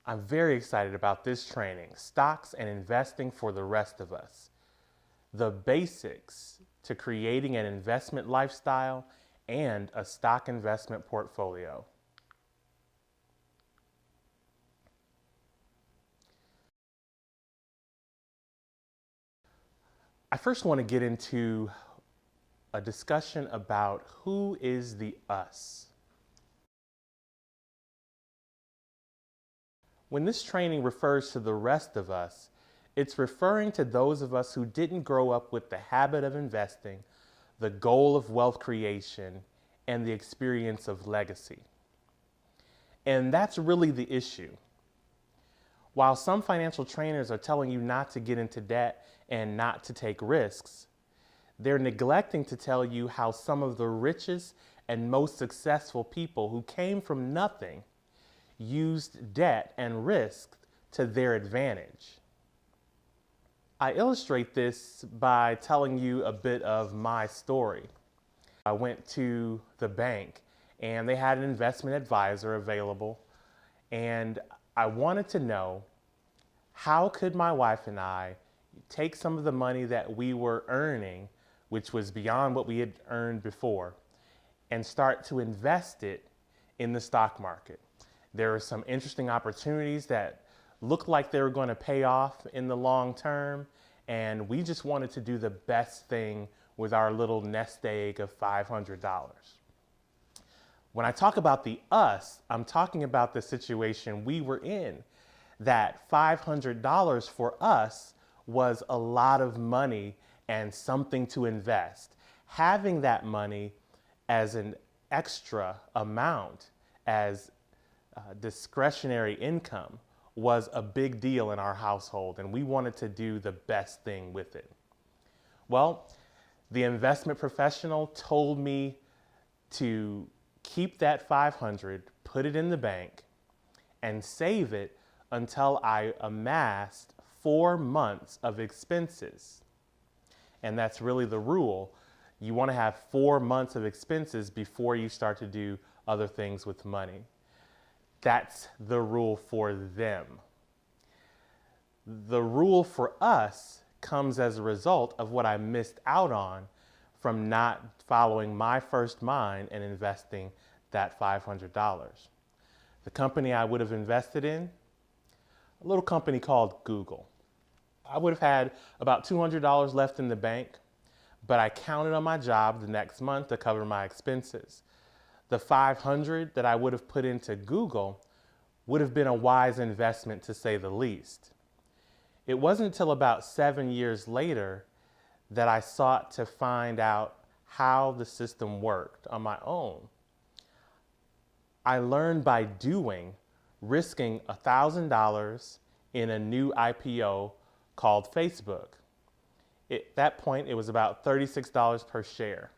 I'm very excited about this training, Stocks and Investing for the Rest of Us. The basics to creating an investment lifestyle and a stock investment portfolio. I first want to get into a discussion about who is the us. When this training refers to the rest of us, it's referring to those of us who didn't grow up with the habit of investing, the goal of wealth creation, and the experience of legacy. And that's really the issue. While some financial trainers are telling you not to get into debt and not to take risks, they're neglecting to tell you how some of the richest and most successful people who came from nothing used debt and risk to their advantage. I illustrate this by telling you a bit of my story. I went to the bank and they had an investment advisor available, and I wanted to know, how could my wife and I take some of the money that we were earning, which was beyond what we had earned before, and start to invest it in the stock market. There were some interesting opportunities that looked like they were going to pay off in the long term, and we just wanted to do the best thing with our little nest egg of $500. When I talk about the us, I'm talking about the situation we were in. That $500 for us was a lot of money and something to invest. Having that money as an extra amount, as discretionary income, was a big deal in our household, and we wanted to do the best thing with it. Well, the investment professional told me to keep that 500, put it in the bank, and save it until I amassed 4 months of expenses. And that's really the rule. You want to have 4 months of expenses before you start to do other things with money. That's the rule for them. The rule for us comes as a result of what I missed out on from not following my first mind and investing that $500. The company I would have invested in, a little company called Google. I would have had about $200 left in the bank, but I counted on my job the next month to cover my expenses. The $500 that I would have put into Google would have been a wise investment, to say the least. It wasn't until about 7 years later that I sought to find out how the system worked on my own. I learned by doing, risking $1,000 in a new IPO called Facebook. At that point, it was about $36 per share.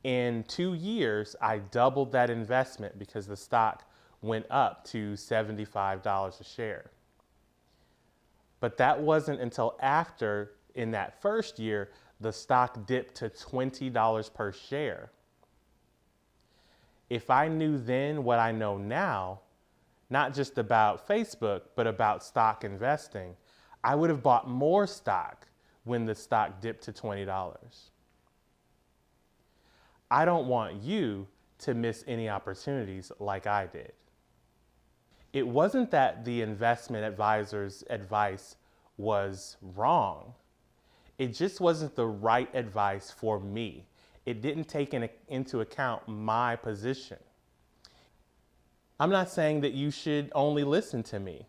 In 2 years, I doubled that investment because the stock went up to $75 a share. But that wasn't until after, in that first year, the stock dipped to $20 per share. If I knew then what I know now, not just about Facebook, but about stock investing, I would have bought more stock when the stock dipped to $20. I don't want you to miss any opportunities like I did. It wasn't that the investment advisor's advice was wrong. It just wasn't the right advice for me. It didn't take into account my position. I'm not saying that you should only listen to me.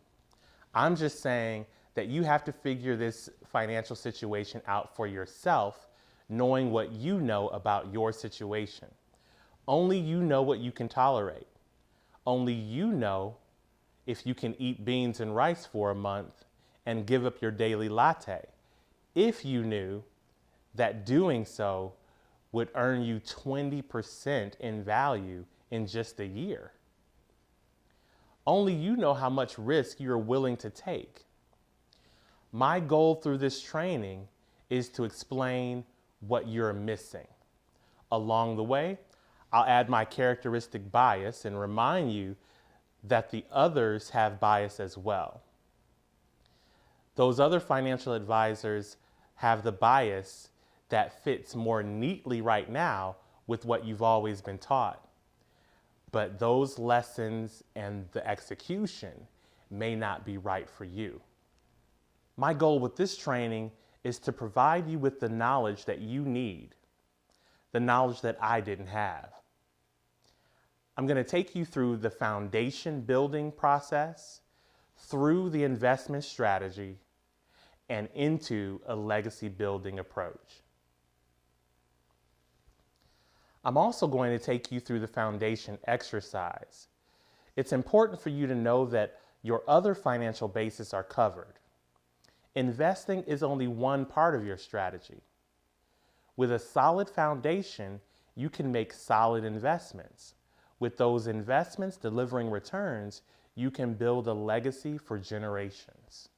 I'm just saying that you have to figure this financial situation out for yourself, knowing what you know about your situation. Only you know what you can tolerate. Only you know if you can eat beans and rice for a month and give up your daily latte. If you knew that doing so would earn you 20% in value in just a year. Only you know how much risk you're willing to take. My goal through this training is to explain what you're missing. Along the way, I'll add my characteristic bias and remind you that the others have bias as well. Those other financial advisors have the bias that fits more neatly right now with what you've always been taught. But those lessons and the execution may not be right for you. My goal with this training is to provide you with the knowledge that you need, the knowledge that I didn't have. I'm going to take you through the foundation building process, through the investment strategy, and into a legacy building approach. I'm also going to take you through the foundation exercise. It's important for you to know that your other financial bases are covered. Investing is only one part of your strategy. With a solid foundation, you can make solid investments. With those investments delivering returns, you can build a legacy for generations.